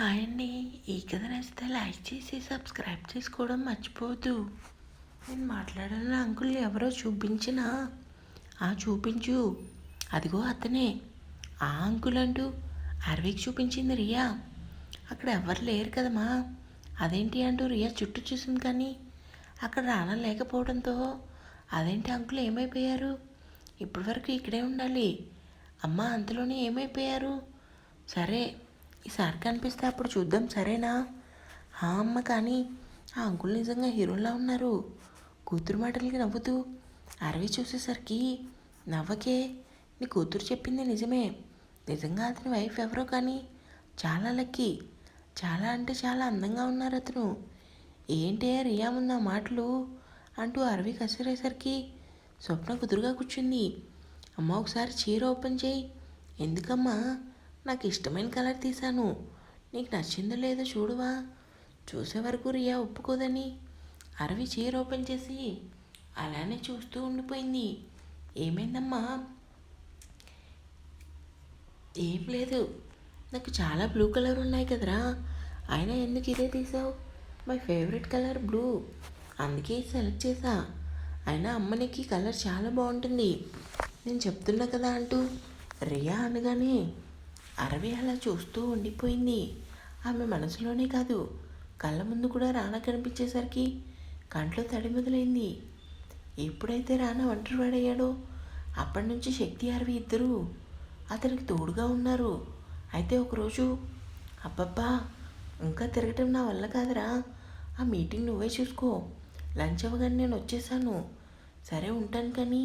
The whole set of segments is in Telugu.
హాయ్ అండి. ఈ కథ నచ్చితే లైక్ చేసి సబ్స్క్రైబ్ చేసుకోవడం మర్చిపోవద్దు. నేను మాట్లాడాలని అంకుల్ ఎవరో చూపించినా చూపించు, అదిగో అతనే ఆ అంకుల్ అంటూ అరవికి చూపించింది రియా. అక్కడ ఎవరు లేరు కదమ్మా, అదేంటి అంటూ రియా చుట్టూ చూసింది. కానీ అక్కడ రానా లేకపోవడంతో అదేంటి అంకుల్ ఏమైపోయారు, ఇప్పటి వరకు ఇక్కడే ఉండాలి, అమ్మ అంతలోనే ఏమైపోయారు, సరే ఈసారి కనిపిస్తే అప్పుడు చూద్దాం సరేనా. అమ్మ కానీ ఆ అంకుల్ నిజంగా హీరోలా ఉన్నారు. కూతురు మాటలకి నవ్వుతూ అరవి చూసేసరికి నవ్వకే, నీ కూతురు చెప్పింది నిజమే, నిజంగా అతని వైఫ్ ఎవరో కానీ చాలా లక్కీ, చాలా అంటే చాలా అందంగా ఉన్నారు అతను. ఏంటే రియా ముందు ఆ మాటలు అంటూ అరవి కసిరేసరికి స్వప్న కుదురుగా కూర్చుంది. అమ్మ ఒకసారి చీర ఓపెన్ చేయి. ఎందుకమ్మా, నాకు ఇష్టమైన కలర్ తీశాను, నీకు నచ్చిందో లేదో చూడువా. చూసే వరకు రియా ఒప్పుకోదని అరవి చీర ఓపెన్ చేసి అలానే చూస్తూ ఉండిపోయింది. ఏమైందమ్మా? ఏం లేదు, నాకు చాలా బ్లూ కలర్ ఉన్నాయి కదరా, అయినా ఎందుకు ఇదే తీసావు? మై ఫేవరెట్ కలర్ బ్లూ, అందుకే సెలెక్ట్ చేశా. అయినా అమ్మ నీకు కలర్ చాలా బాగుంటుంది, నేను చెప్తున్నా కదా అంటూ రియా అనగానే అరవి అలా చూస్తూ ఉండిపోయింది. ఆమె మనసులోనే కాదు కళ్ళ ముందు కూడా రానా కనిపించేసరికి కంట్లో తడి మొదలైంది. ఎప్పుడైతే రానా ఒంటరివాడయ్యాడో అప్పటి నుంచి శక్తి అరవి ఇద్దరూ అతనికి తోడుగా ఉన్నారు. అయితే ఒకరోజు, అబ్బబ్బా ఇంకా తిరగటం నా వల్ల కాదురా, ఆ మీటింగ్ నువ్వే చూసుకో, లంచ్ అవ్వగానే నేను వచ్చేసాను, సరే ఉంటాను, కానీ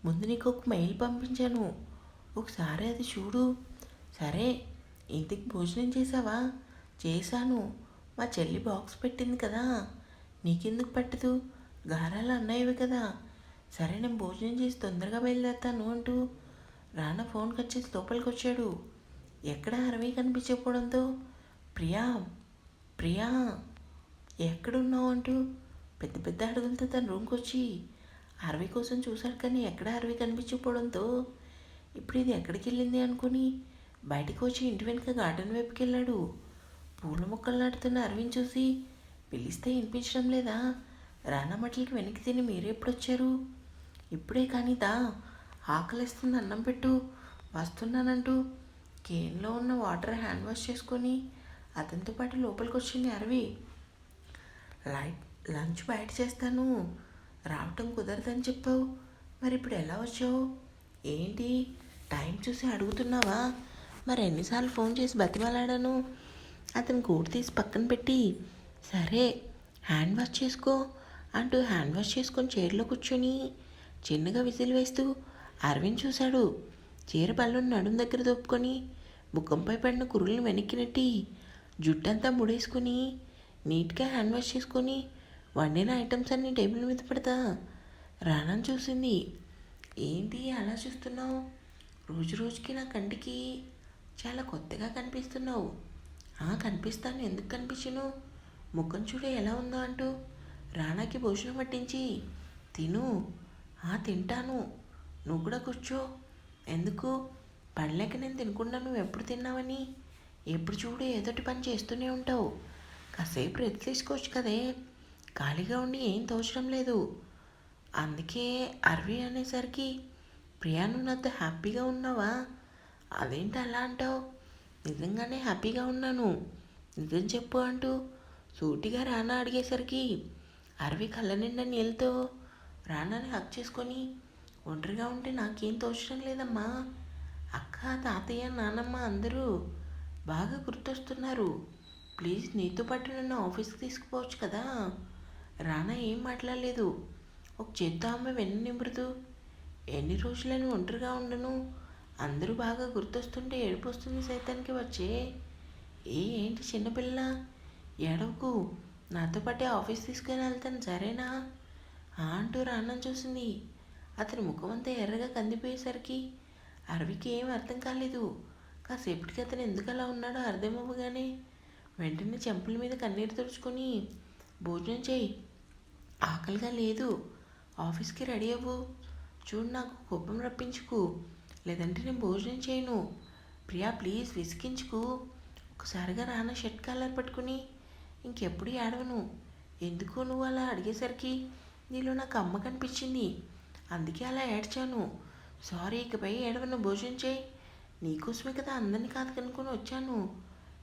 ముందు నీకు ఒక మెయిల్ పంపించాను, ఒకసారి అది చూడు. సరే, ఇంటికి భోజనం చేసావా? చేశాను, మా చెల్లి బాక్స్ పెట్టింది కదా, నీకెందుకు పట్టదు, గారాలు అన్నయ్యవి కదా, సరే నేను భోజనం చేసి తొందరగా బయలుదేరుతాను అంటూ రానా ఫోన్ కట్ చేసి లోపలికి వచ్చాడు. ఎక్కడ అరవి కనిపించకపోవడంతో ప్రియా ప్రియా ఎక్కడున్నావు అంటూ పెద్ద పెద్ద అడుగులతో తన రూమ్కి వచ్చి అరవి కోసం చూశాడు. కానీ ఎక్కడ అరవి కనిపించకపోవడంతో ఇప్పుడు ఇది ఎక్కడికి వెళ్ళింది అనుకుని బయటకు వచ్చి ఇంటి వెనుక గార్డెన్ వైపుకి వెళ్ళాడు. పూల మొక్కలు నాటుతున్న అరవిని చూసి పిలిస్తే వినిపించడం లేదా, రానా మట్లకి వెనక్కి తిని మీరు ఎప్పుడొచ్చారు? ఇప్పుడే కానీ దా, ఆకలిస్తుంది, అన్నం పెట్టు, వస్తున్నానంటూ కేన్లో ఉన్న వాటర్ హ్యాండ్ వాష్ చేసుకొని అతనితో పాటు లోపలికి వచ్చింది అరవి. లంచ్ బయట చేస్తాను, రావటం కుదరదని చెప్పావు, మరి ఇప్పుడు ఎలా వచ్చావు? ఏంటి టైం చూసి అడుగుతున్నావా? మరి ఎన్నిసార్లు ఫోన్ చేసి బతిమాలాడాను. అతను కోట్ తీసి పక్కన పెట్టి సరే హ్యాండ్ వాష్ చేసుకో అంటూ హ్యాండ్ వాష్ చేసుకొని చైర్లో కూర్చొని చిన్నగా విజిల్ వేస్తూ అరవింద్ చూశాడు. చీర పళ్ళుని నడుం దగ్గర దొప్పుకొని ముఖంపై పడిన కురులను వెనక్కి నెట్టి జుట్టంతా ముడేసుకొని నీట్గా హ్యాండ్ వాష్ చేసుకొని వండిన ఐటమ్స్ అన్నీ టేబుల్ మీద పెడతా రానాని చూసింది. ఏంటి అలా చూస్తున్నావు? రోజు రోజుకి నా కంటికి చాలా కొత్తగా కనిపిస్తున్నావు. కనిపిస్తాను, ఎందుకు కనిపించను, ముఖం చూడే ఎలా ఉందో అంటూ రానాకి భోజనం పట్టించి తిను. తింటాను, నువ్వు కూడా కూర్చో. ఎందుకు? పడలేక నేను తినకుండా నువ్వు ఎప్పుడు తిన్నావని ఎప్పుడు చూడు ఏదోటి పని చేస్తూనే ఉంటావు, కాసేపు రెస్ట్ తీసుకోవచ్చు కదే, ఖాళీగా ఉండి ఏం తోచడం లేదు. అందుకే అరవి అనేసరికి ప్రియా నువ్వు నాతో హ్యాపీగా ఉన్నావా? అదేంటి అలా అంటావు? నిజంగానే హ్యాపీగా ఉన్నాను, నిజం చెప్పు అంటూ సూటిగా రానా అడిగేసరికి అరవి కళ్ళ నిండా నీళ్ళతో రానాని హక్ చేసుకొని ఒంటరిగా ఉంటే నాకేం తోచడం లేదమ్మా, అక్క తాతయ్య నానమ్మ అందరూ బాగా గుర్తొస్తున్నారు, ప్లీజ్ నీతో పాటు నన్ను ఆఫీస్కి తీసుకుపోవచ్చు కదా. రానా ఏం మాట్లాడలేదు, ఒక చేత్తో ఆమె వెన్ను నింపుతూ ఎన్ని రోజులని ఒంటరిగా ఉండను, అందరూ బాగా గుర్తొస్తుంటే ఏడుపు వస్తుంది సైతానికి వచ్చే. ఏంటి చిన్నపిల్ల, ఏడవకు, నాతో పాటే ఆఫీస్ తీసుకుని వెళ్తాను సరేనా అంటూ రానని చూసింది. అతని ముఖం అంతా ఎర్రగా కందిపోయేసరికి అరవికి ఏం అర్థం కాలేదు. కాసేపటికి అతను ఎందుకు అలా ఉన్నాడో అర్థమవ్వగానే వెంటనే చెంపల మీద కన్నీరు తుడుచుకొని భోజనం చేయి, ఆకలిగా లేదు, ఆఫీస్కి రెడీ అవ్వు, చూడు నాకు కోపం రప్పించుకు, లేదంటే నేను భోజనం చేయను, ప్రియా ప్లీజ్ విసిగించుకు, ఒక్కసారిగా రానా షర్ట్ కాలర్ పట్టుకుని, ఇంకెప్పుడు ఏడవను, ఎందుకు నువ్వు అలా అడిగేసరికి నీలో నాకు అమ్మ కనిపించింది, అందుకే అలా ఏడ్చాను, సారీ, ఇకపై ఏడవను, భోజనం చేయి, నీకోసమే కదా, అందరినీ కాదు కనుక్కొని వచ్చాను,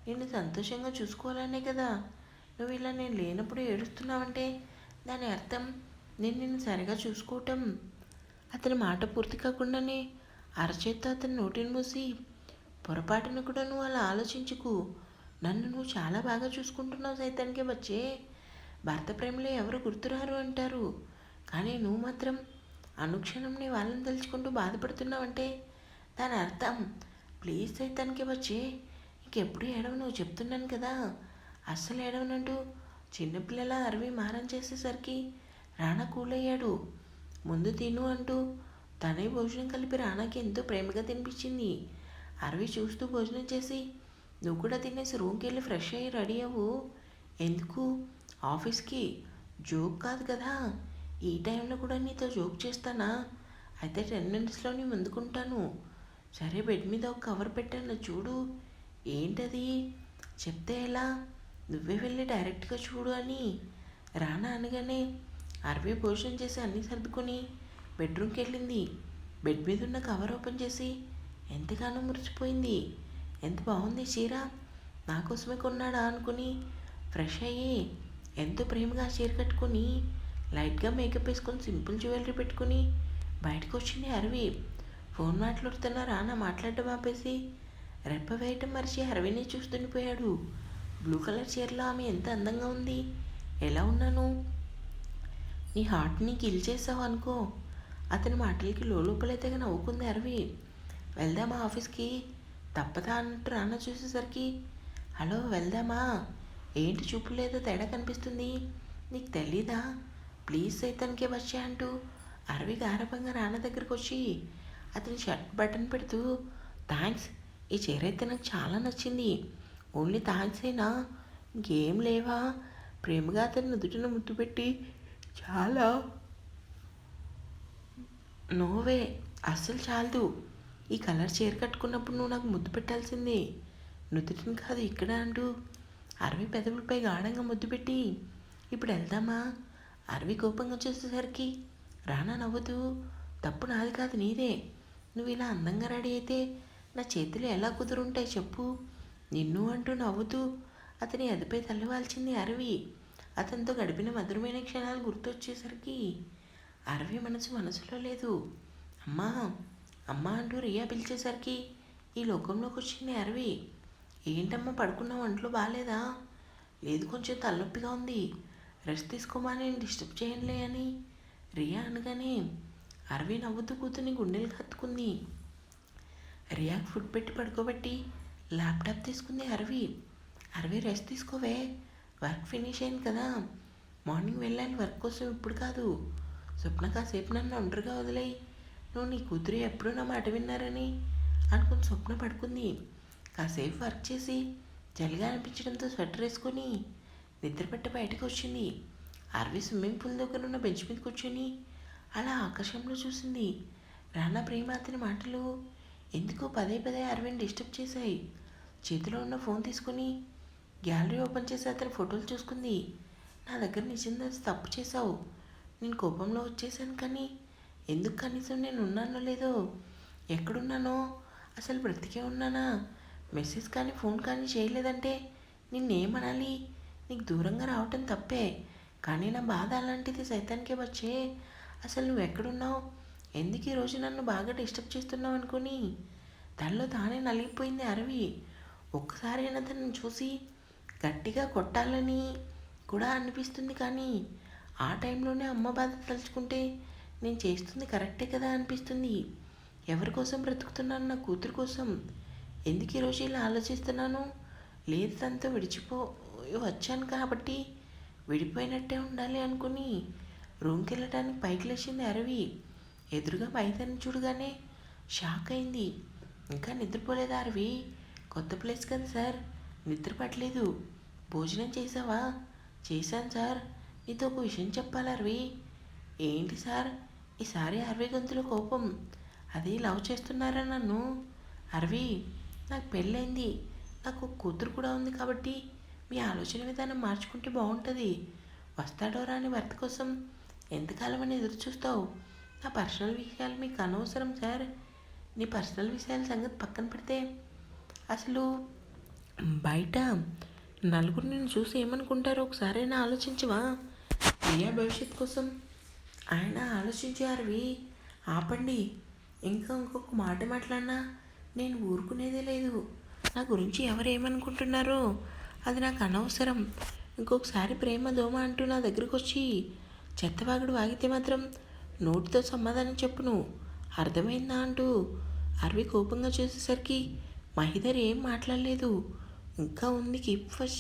నిన్ను సంతోషంగా చూసుకోవాలనే కదా, నువ్వు ఇలా నేను లేనప్పుడు ఏడుస్తున్నావంటే దాని అర్థం నేను నిన్ను సరిగా చూసుకోవటం. అతని మాట పూర్తి కాకుండానే అరచేత్తో అతని నోటిని మూసి, పొరపాటును కూడా నువ్వు అలా ఆలోచించుకు, నన్ను నువ్వు చాలా బాగా చూసుకుంటున్నావు సైతానికే వచ్చే, భర్త ప్రేమలో ఎవరు గుర్తురారు అంటారు, కానీ నువ్వు మాత్రం అనుక్షణం నీ వాళ్ళని తలుచుకుంటూ బాధపడుతున్నావంటే దాని అర్థం, ప్లీజ్ సైతానికే వచ్చే, ఇంకెప్పుడు ఏడవ, నువ్వు చెప్తున్నాను కదా, అస్సలు ఏడవనంటూ చిన్నపిల్లల అరవి మారం చేసేసరికి రానా కూలయ్యాడు. ముందు తిను అంటూ తనే భోజనం కలిపి రానాకి ఎంతో ప్రేమగా తినిపించింది. అరవి చూస్తూ భోజనం చేసి, నువ్వు కూడా తినేసి రూమ్కి వెళ్ళి ఫ్రెష్ అయ్యి రెడీ అవ్వు. ఎందుకు? ఆఫీస్కి. జోక్ కాదు కదా, ఈ టైంలో కూడా నీతో జోక్ చేస్తానా? అయితే 10 మినిట్స్లో నీ ముందుకుంటాను. సరే, బెడ్ మీద ఒక కవర్ పెట్టాను చూడు. ఏంటది? చెప్తే ఎలా? నువ్వే వెళ్ళి డైరెక్ట్గా చూడు అని రానా అనగానే అరవి భోజనం చేసి అన్నీ సర్దుకొని బెడ్రూమ్కి వెళ్ళింది. బెడ్ మీద ఉన్న కవర్ ఓపెన్ చేసి ఎంతగానో మురిసిపోయింది. ఎంత బాగుంది చీర, నాకోసమే కొన్నాడా అనుకుని ఫ్రెష్ అయ్యి ఎంతో ప్రేమగా చీర కట్టుకొని లైట్గా మేకప్ వేసుకొని సింపుల్ జ్యువెలరీ పెట్టుకుని బయటకు వచ్చింది అరవి. ఫోన్ మాట్లాడుతున్న రానా మాట్లాడటం ఆపేసి రెప్ప వేయటం మరిచి అరవిని చూస్తుండిపోయాడు. బ్లూ కలర్ చీరలో ఆమె ఎంత అందంగా ఉంది. ఎలా ఉన్నాను? నీ హార్ట్ని కిల్ చేసావు అనుకో. అతని మాటలకి లోపలైతేగా నవ్వుకుంది అరవి. వెళ్దామా ఆఫీస్కి? తప్పదా అన్నట్టు రానా చూసేసరికి, హలో వెళ్దామా? ఏంటి చూపు లేదో తేడా కనిపిస్తుంది, నీకు తెలీదా? ప్లీజ్ సైతానికే వచ్చా అంటూ అరవి గారభంగా రానా దగ్గరికి వచ్చి అతని షర్ట్ బటన్ పెడుతూ, థ్యాంక్స్, ఈ చీర అయితే నాకు చాలా నచ్చింది. ఓన్లీ థ్యాంక్స్ అయినా, ఇంకేం లేవా? ప్రేమగా అతని నుదుటిన ముద్దు పెట్టి, చాలా, నోవే, అస్సలు చాలదు. ఈ కలర్ చీర కట్టుకున్నప్పుడు నువ్వు నాకు ముద్దు పెట్టాల్సిందే, నుదుటిని కాదు ఇక్కడ అంటూ అరవి పెదవులపై గాఢంగా ముద్దు పెట్టి, ఇప్పుడు వెళ్దామా? అరవి కోపంగా వచ్చేసేసరికి రానా నవ్వుతూ, తప్పు నాది కాదు నీదే. నువ్వు ఇలా అందంగా రెడీ అయితే నా చేతులు ఎలా కుదురుంటాయి చెప్పు? నిన్ను అంటూ నవ్వుతూ అతని అదిపై తల్లివాల్చింది అరవి. అతనితో గడిపిన మధురమైన క్షణాలు గుర్తొచ్చేసరికి అరవి మనసులో లేదు. అమ్మా, అమ్మా అంటూ రియా పిలిచేసరికి ఈ లోకంలోకి వచ్చింది అరవి. ఏంటమ్మా పడుకున్న ఒంట్లో బాగాలేదా? లేదు, కొంచెం తలనొప్పిగా ఉంది, రెస్ట్ తీసుకోమా, నేను డిస్టర్బ్ చేయనులే అని రియా అనగానే అరవి నవ్వుతూ కూతుని గుండెలు కత్తుకుంది. రియాకి ఫుడ్ పెట్టి పడుకోబెట్టి ల్యాప్టాప్ తీసుకుంది Aravi. Aravi rest తీసుకోవే, work finish అయింది కదా, మార్నింగ్ వెళ్ళాలి వర్క్ కోసం, ఇప్పుడు కాదు. స్వప్న కాసేపు నన్ను ఒంటరిగా వదిలేయి, నువ్వు నీ కూతురు ఎప్పుడూ నా మాట విన్నారని అనుకుని స్వప్న పడుకుంది. కాసేపు వర్క్ చేసి చలిగా అనిపించడంతో స్వెటర్ వేసుకొని నిద్రపట్ట బయటకు వచ్చింది. అరవి స్విమ్మింగ్ పూల్ దగ్గర ఉన్న బెంచ్ మీద కూర్చొని అలా ఆకాశంలో చూసింది. రానా ప్రేమ అతని మాటలు ఎందుకో పదే పదే అరవిని డిస్టర్బ్ చేశాయి. చేతిలో ఉన్న ఫోన్ తీసుకుని గ్యాలరీ ఓపెన్ చేసి అతని ఫోటోలు చూసుకుంది. నా దగ్గర నిజంగా తప్పు చేశావు, నేను కోపంలో వచ్చేసాను, కానీ ఎందుకు కనీసం నేను ఉన్నానో లేదో, ఎక్కడున్నానో, అసలు బ్రతికే ఉన్నానా, మెసేజ్ కానీ ఫోన్ కానీ చేయలేదంటే నిన్నేమనాలి? నీకు దూరంగా రావటం తప్పే, కానీ నా బాధ అలాంటిది సైతానికే వచ్చే. అసలు నువ్వు ఎక్కడున్నావు, ఎందుకు ఈరోజు నన్ను బాగా డిస్టర్బ్ చేస్తున్నావు అనుకుని తనలో తానే నలిగిపోయింది అరవి. ఒక్కసారైనా తనని చూసి గట్టిగా కొట్టాలని కూడా అనిపిస్తుంది, కానీ ఆ టైంలోనే అమ్మ బాధ తలుచుకుంటే నేను చేస్తుంది కరెక్టే కదా అనిపిస్తుంది. ఎవరి కోసం బ్రతుకుతున్నాను? నా కూతురు కోసం. ఎందుకు ఈరోజు ఇలా ఆలోచిస్తున్నాను? లేదు, తనతో వచ్చాను కాబట్టి విడిపోయినట్టే ఉండాలి అనుకుని రూమ్కి వెళ్ళటానికి పైకి లేచింది అరవి. ఎదురుగా మైదాన్ని చూడగానే షాక్ అయింది. ఇంకా నిద్రపోలేదా అరవి? కొత్త ప్లేస్ కదా సార్, నిద్ర పట్టలేదు. భోజనం చేసావా? చేశాను సార్. నీతో ఒక విషయం చెప్పాలి అరవి. ఏంటి సార్? ఈసారి అరవి గొంతులో కోపం. అది లవ్ చేస్తున్నారా నన్ను? అరవి, నాకు పెళ్ళైంది, నాకు ఒక కూతురు కూడా ఉంది కాబట్టి మీ ఆలోచన విధానం మార్చుకుంటే బాగుంటుంది. వస్తాడో రాని భర్త కోసం ఎంతకాలం అని ఎదురు చూస్తావు? నా పర్సనల్ విషయాలు మీకు అనవసరం సార్. నీ పర్సనల్ విషయాల సంగతి పక్కన పెడితే అసలు బయట నలుగురు నిన్ను చూసి ఏమనుకుంటారో ఒకసారైనా ఆలోచించవా? ప్రియా భవిష్యత్ కోసం ఆయన ఆలోచించారు. ఆపండి. ఇంకొక మాట మాట్లాడినా నేను ఊరుకునేదే లేదు. నా గురించి ఎవరు ఏమనుకుంటున్నారో అది నాకు అనవసరం. ఇంకొకసారి ప్రేమ దోమ అంటూ నా దగ్గరకు వచ్చి చెత్తవాగుడు వాగితే మాత్రం నోటితో సమాధానం చెప్పును. అర్థమైందా అంటూ అరవి కోపంగా చూసేసరికి మహిధర్ ఏం మాట్లాడలేదు. ఇంకా ఉంది కీప్ ఫస్ట్